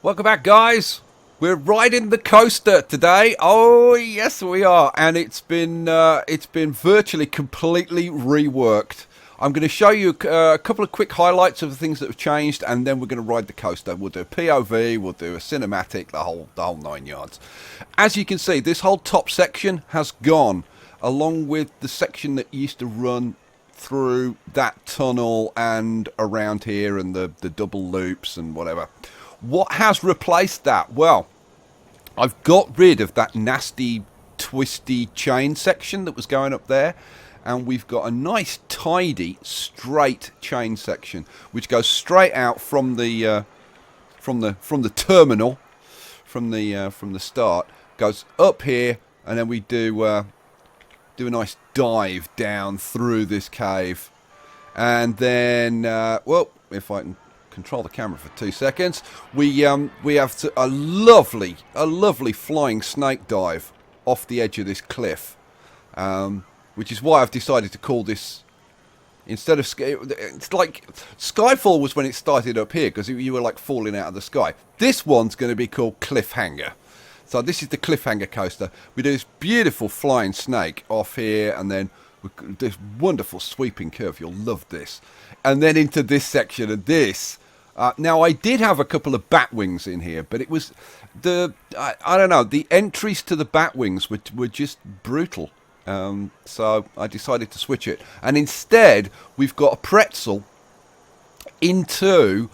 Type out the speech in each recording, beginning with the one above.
Welcome back, guys. We're riding the coaster today. Oh yes, we are, and it's been virtually completely reworked. I'm going to show you a couple of quick highlights of the things that have changed, and then we're going to ride the coaster. We'll do a POV, we'll do a cinematic, the whole 9 yards. As you can see, this whole top section has gone, along with the section that used to run through that tunnel and around here, and the double loops and whatever. What has replaced that? Well, I've got rid of that nasty, twisty chain section that was going up there, and we've got a nice, tidy, straight chain section which goes straight out from the terminal, from the start, goes up here, and then we do a nice dive down through this cave, and then well, if I can control the camera for 2 seconds, we have a lovely flying snake dive off the edge of this cliff, which is why I've decided to call this, instead of it's like Skyfall was when it started up here because you were like falling out of the sky. This one's going to be called Cliffhanger. So this is the Cliffhanger coaster. We do this beautiful flying snake off here, and then this wonderful sweeping curve. You'll love this, and then into this section of this. Now, I did have a couple of bat wings in here, but it was I don't know, the entries to the bat wings were just brutal. So I decided to switch it, and instead we've got a pretzel into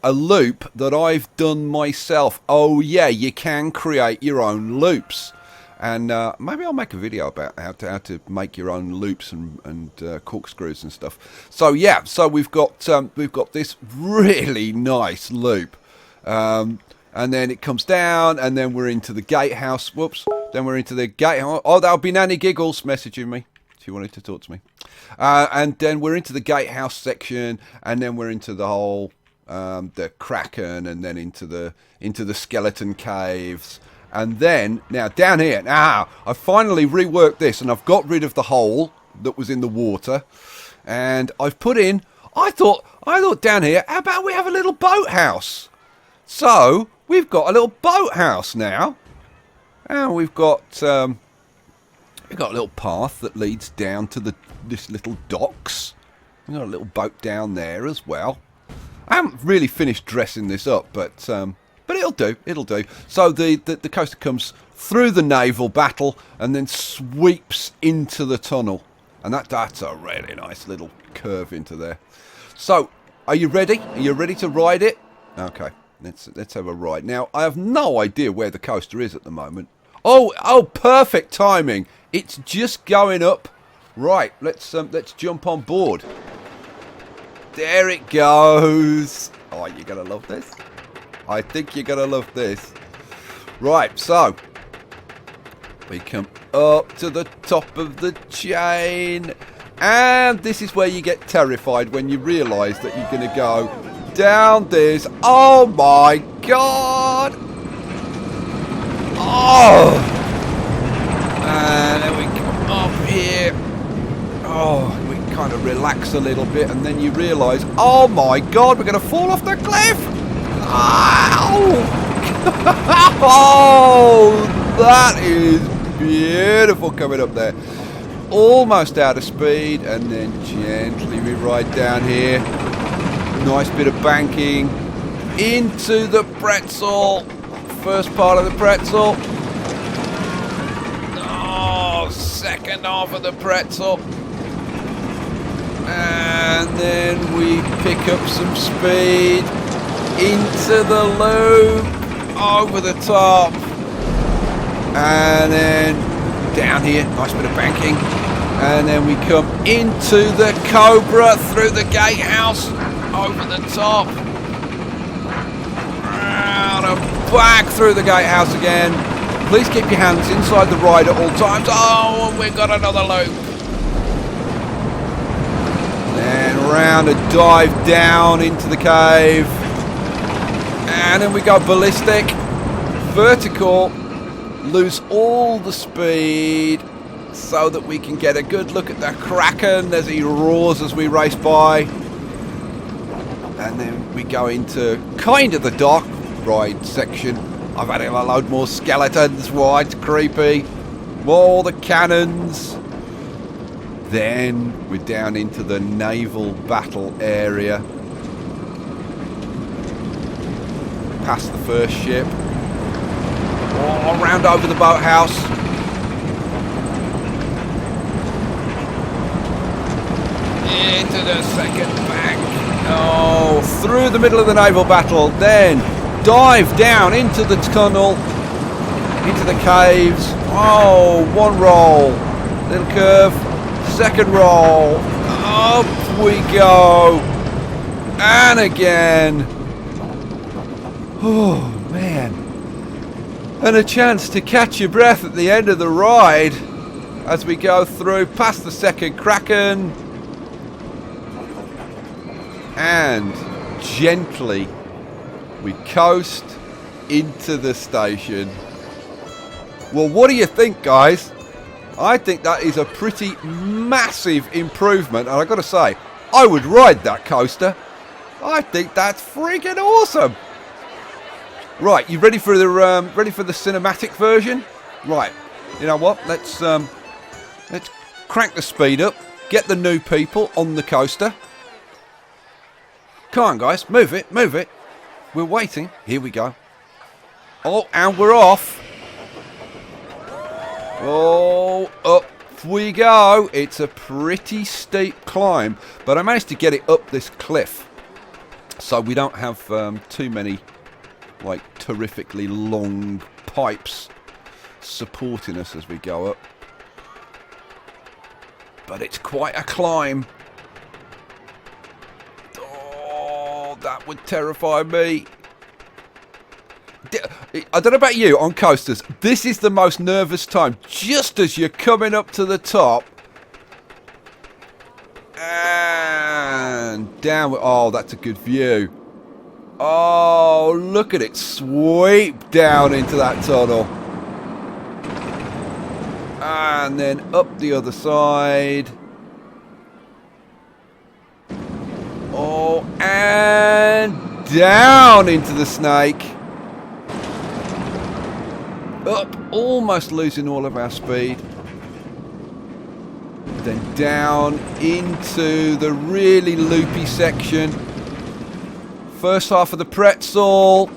a loop that I've done myself. Oh yeah, you can create your own loops, and maybe I'll make a video about how to make your own loops and corkscrews and stuff. So yeah, so we've got this really nice loop, and then it comes down, and then we're into the gatehouse. Whoops! Then we're into the gatehouse. Oh, that'll be Nanny Giggles messaging me. She wanted to talk to me. And then we're into the gatehouse section, and then we're into the whole the Kraken, and then into the skeleton caves. And then, now down here, now I've finally reworked this, and I've got rid of the hole that was in the water, and I've put in, I thought down here, how about we have a little boathouse? So we've got a little boathouse now, and we've got a little path that leads down to this little docks. We've got a little boat down there as well. I haven't really finished dressing this up, but it'll do. So the coaster comes through the naval battle and then sweeps into the tunnel, and that's a really nice little curve into there. So, are you ready? Are you ready to ride it? Okay, let's have a ride. Now, I have no idea where the coaster is at the moment. Oh, perfect timing. It's just going up. Right, let's jump on board. There it goes. Oh, you're gonna love this. I think you're going to love this. Right, so we come up to the top of the chain, and this is where you get terrified when you realise that you're going to go down this. Oh my god! Oh! And then we come up here. Oh, we kind of relax a little bit, and then you realise, oh my god, we're going to fall off the cliff! Oh, that is beautiful coming up there. Almost out of speed, and then gently we ride down here. Nice bit of banking into the pretzel. First part of the pretzel. Oh, second half of the pretzel. And then we pick up some speed into the loop, over the top, and then down here, nice bit of banking, and then we come into the Cobra through the gatehouse, over the top, round and back through the gatehouse again. Please keep your hands inside the ride at all times. Oh, and we've got another loop. Then round and dive down into the cave. And then we go ballistic, vertical, lose all the speed so that we can get a good look at the Kraken as he roars as we race by. And then we go into kind of the dock, ride section. I've added a load more skeletons. Why, it's creepy. More the cannons. Then we're down into the naval battle area. Past the first ship. Oh, round over the boathouse. Into the second bank. Oh, through the middle of the naval battle. Then dive down into the tunnel. Into the caves. Oh, one roll. Little curve. Second roll. Up we go. And again. Oh, man. And a chance to catch your breath at the end of the ride as we go through past the second Kraken. And gently we coast into the station. Well, what do you think, guys? I think that is a pretty massive improvement, and I've got to say, I would ride that coaster. I think that's freaking awesome. Right, you ready for the cinematic version? Right, you know what? Let's crank the speed up. Get the new people on the coaster. Come on, guys, move it, move it. We're waiting. Here we go. Oh, and we're off. Oh, up we go. It's a pretty steep climb, but I managed to get it up this cliff, so we don't have too many like terrifically long pipes supporting us as we go up. But it's quite a climb. Oh, that would terrify me. I don't know about you, on coasters, this is the most nervous time. Just as you're coming up to the top. And down. Oh, that's a good view. Oh, look at it sweep down into that tunnel. And then up the other side. Oh, and down into the snake. Up, almost losing all of our speed. Then down into the really loopy section. First half of the pretzel.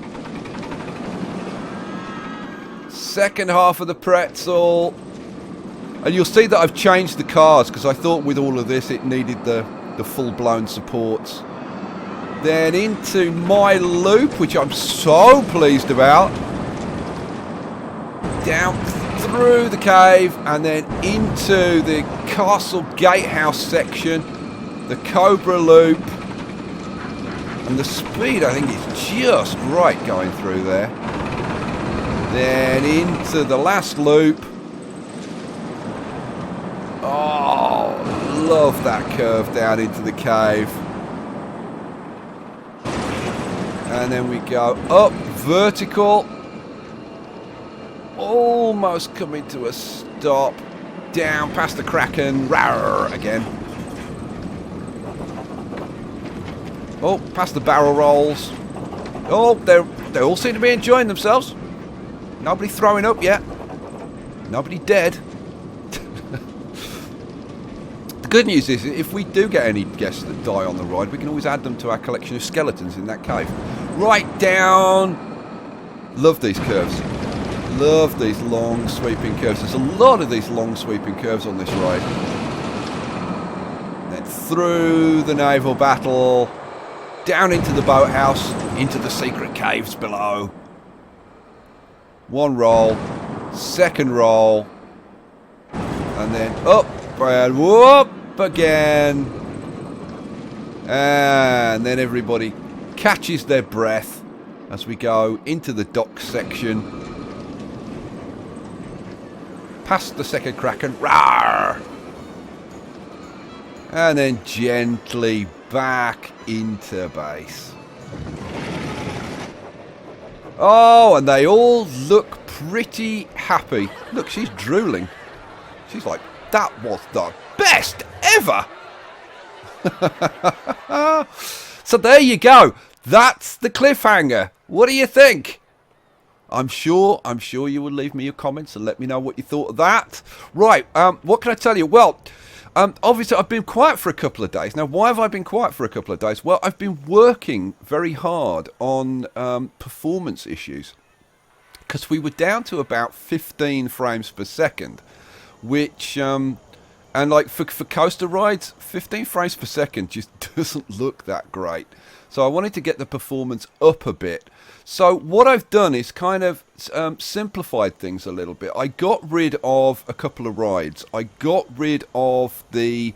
Second half of the pretzel. And you'll see that I've changed the cars because I thought with all of this it needed the full-blown supports. Then into my loop, which I'm so pleased about. Down through the cave and then into the castle gatehouse section, the Cobra loop, and the speed I think is just right going through there. Then into the last loop. Oh, love that curve down into the cave. And then we go up vertical. Almost coming to a stop. Down past the Kraken. Rawr, again. Oh, past the barrel rolls. Oh, they all seem to be enjoying themselves. Nobody throwing up yet. Nobody dead. The good news is, if we do get any guests that die on the ride, we can always add them to our collection of skeletons in that cave. Right down. Love these curves. Love these long sweeping curves. There's a lot of these long sweeping curves on this ride. Then through the naval battle, down into the boathouse, into the secret caves below. One roll, second roll, and then up and whoop again. And then everybody catches their breath as we go into the dock section. Past the second Kraken, rawr! And then gently back into base. Oh, and they all look pretty happy. Look, she's drooling. She's like, that was the best ever! So there you go. that's the cliffhanger. What do you think? I'm sure you will leave me your comments and let me know what you thought of that. Right, what can I tell you? Well, obviously I've been quiet for a couple of days. Now, why have I been quiet for a couple of days? Well, I've been working very hard on performance issues, because we were down to about 15 frames per second, which, and like for coaster rides, 15 frames per second just doesn't look that great. So I wanted to get the performance up a bit. So what I've done is kind of simplified things a little bit. I got rid of a couple of rides. I got rid of the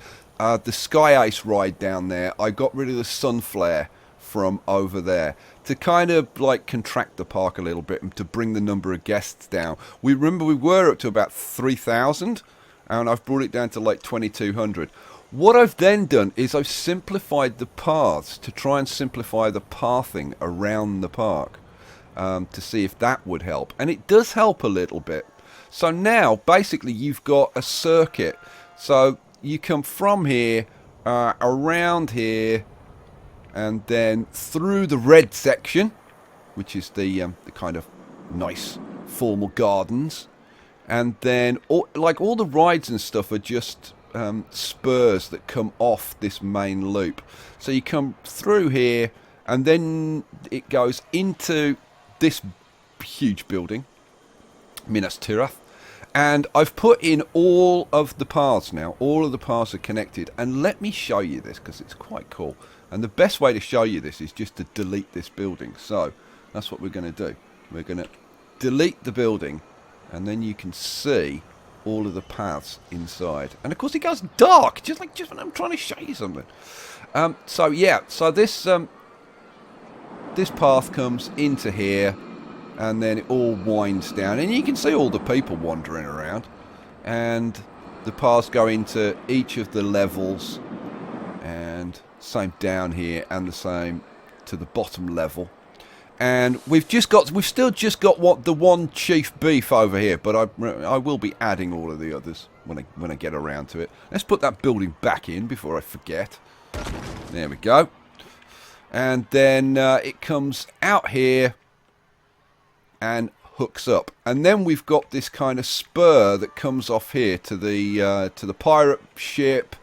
Sky Ace ride down there. I got rid of the Sunflare from over there to kind of like contract the park a little bit and to bring the number of guests down. We were up to about 3,000, and I've brought it down to like 2,200. What I've then done is I've simplified the paths to try and simplify the pathing around the park, to see if that would help. And it does help a little bit. So now, basically, you've got a circuit. So you come from here, around here, and then through the red section, which is the kind of nice formal gardens. And then, all the rides and stuff are just spurs that come off this main loop. So you come through here, and then it goes into this huge building, Minas Tirith. And I've put in all of the paths now. All of the paths are connected. And let me show you this, because it's quite cool. And the best way to show you this is just to delete this building. So that's what we're going to do. We're going to delete the building, and then you can see all of the paths inside. And of course it goes dark, just when I'm trying to show you something. So yeah, so this path comes into here, and then it all winds down, and you can see all the people wandering around, and the paths go into each of the levels, and same down here, and the same to the bottom level. And we've still just got the one chief beef over here, but I will be adding all of the others when I get around to it. Let's put that building back in before I forget. There we go. And then it comes out here and hooks up, and then we've got this kind of spur that comes off here to the pirate ship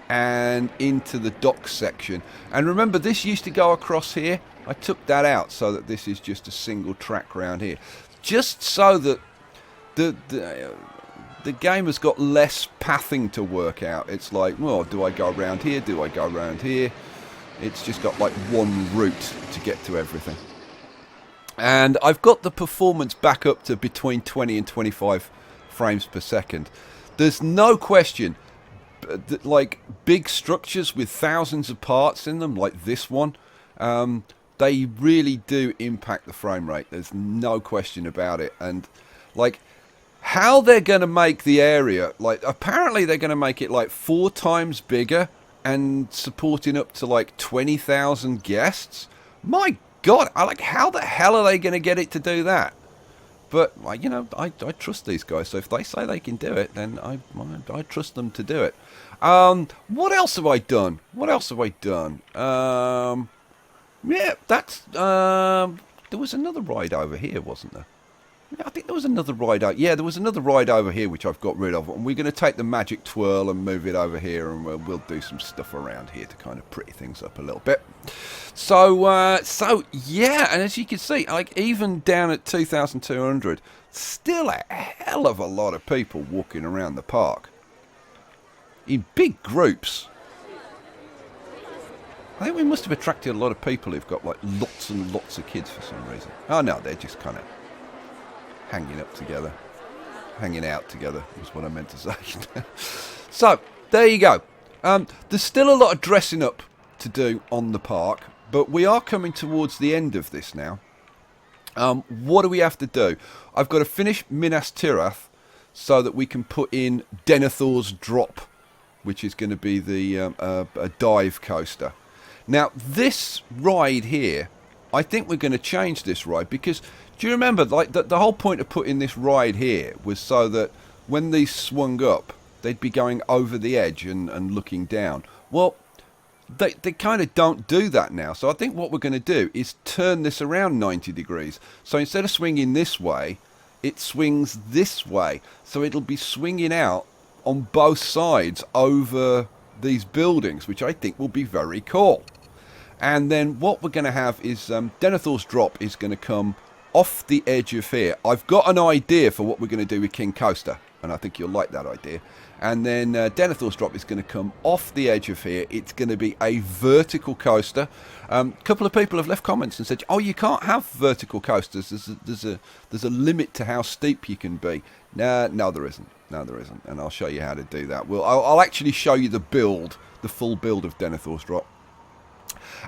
and into the dock section. And remember, this used to go across here. I took that out so that this is just a single track round here, just so that the game has got less pathing to work out. It's like, well, do I go around here? Do I go around here? It's just got like one route to get to everything. And I've got the performance back up to between 20 and 25 frames per second. There's no question that, like, big structures with thousands of parts in them, like this one, they really do impact the frame rate. There's no question about it. And like, how they're going to make the area, like, apparently they're going to make it like 4 times bigger and supporting up to like 20,000 guests. My God, how the hell are they going to get it to do that? But, you know, I trust these guys. So if they say they can do it, then I trust them to do it. What else have I done? Yeah, that's... there was another ride over here, wasn't there? Yeah, I think there was another ride out. Yeah, there was another ride over here which I've got rid of. And we're going to take the magic twirl and move it over here, and we'll do some stuff around here to kind of pretty things up a little bit. So yeah, and as you can see, like, even down at 2,200, still a hell of a lot of people walking around the park in big groups. I think we must have attracted a lot of people who've got like lots and lots of kids for some reason. Oh no, they're just kind of hanging out together is what I meant to say. So there you go. There's still a lot of dressing up to do on the park, but we are coming towards the end of this now. What do we have to do? I've got to finish Minas Tirith so that we can put in Denethor's Drop, which is going to be the a dive coaster. Now, this ride here, I think we're going to change this ride, because do you remember, like, the whole point of putting this ride here was so that when these swung up, they'd be going over the edge and looking down. Well, they kind of don't do that now. So I think what we're going to do is turn this around 90 degrees. So instead of swinging this way, it swings this way. So it'll be swinging out on both sides over these buildings, which I think will be very cool. And then what we're going to have is Denethor's drop is going to come off the edge of here. I've got an idea for what we're going to do with King Coaster, and I think you'll like that idea. And then Denethor's drop is going to come off the edge of here. It's going to be a vertical coaster. A couple of people have left comments and said, "Oh, you can't have vertical coasters. There's a limit to how steep you can be." No, there isn't. No, there isn't. And I'll show you how to do that. Well, I'll actually show you the build, the full build of Denethor's drop.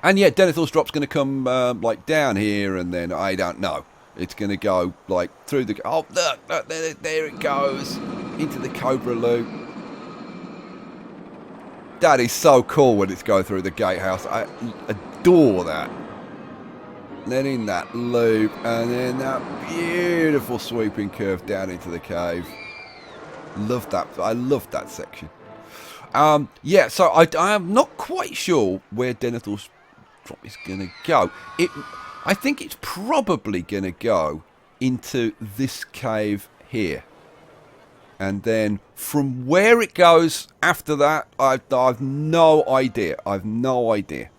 And yeah, Denethor's drop's going to come like down here, and then I don't know. It's going to go like through the... Oh, look, there it goes into the Cobra loop. That is so cool when it's going through the gatehouse. I adore that. Then in that loop, and then that beautiful sweeping curve down into the cave. Love that. I love that section. Yeah, so I am not quite sure where Denethor's drop is going to go. I think it's probably going to go into this cave here. And then from where it goes after that, I've no idea. I've no idea.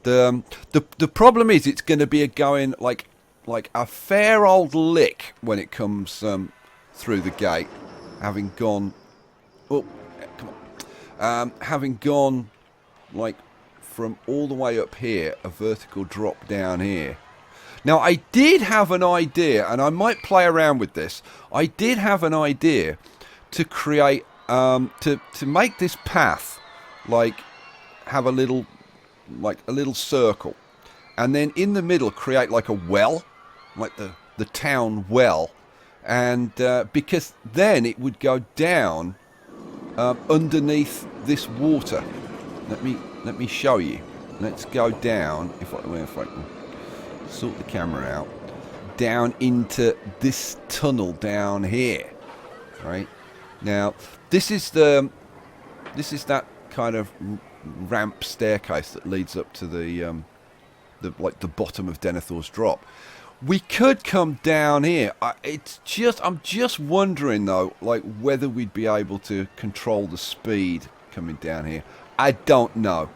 The problem is it's going to be going like a fair old lick when it comes through the gate, having gone. Oh, come on. Having gone like from all the way up here, a vertical drop down here. Now, I did have an idea, and I might play around with this. I did have an idea to create, to make this path, like, have a little circle. And then in the middle, create like a well, like the town well. And because then it would go down underneath this water. Let me show you. Let's go down, if I can sort the camera out, down into this tunnel down here. Right now, this is that kind of ramp staircase that leads up to the bottom of Denethor's drop. We could come down here. I'm just wondering though, like whether we'd be able to control the speed coming down here. I don't know,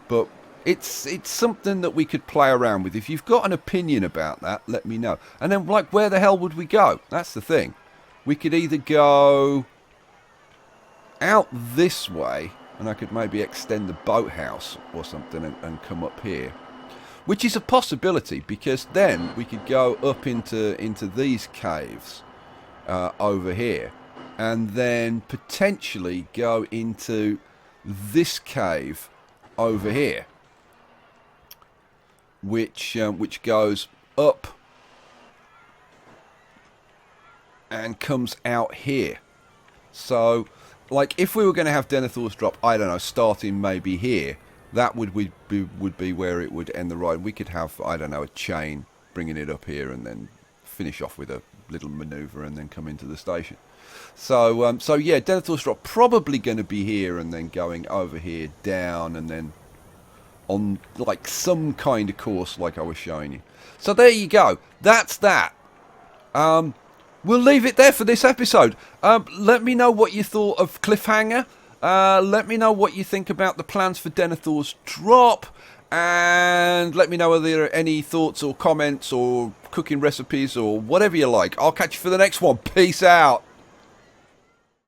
but it's something that we could play around with. If you've got an opinion about that, let me know. And then, like, where the hell would we go? That's the thing. We could either go out this way, and I could maybe extend the boathouse or something and come up here, which is a possibility, because then we could go up into these caves over here, and then potentially go into this cave over here, which goes up and comes out here. So, like, if we were going to have Denethor's drop, I don't know, starting maybe here, that would be where it would end the ride. We could have, I don't know, a chain bringing it up here and then finish off with a little manoeuvre and then come into the station. So yeah, Denethor's drop probably going to be here and then going over here, down, and then on like some kind of course like I was showing you. So there you go. That's that. We'll leave it there for this episode. Let me know what you thought of Cliffhanger. Let me know what you think about the plans for Denethor's drop. And let me know whether there are any thoughts or comments or cooking recipes or whatever you like. I'll catch you for the next one. Peace out.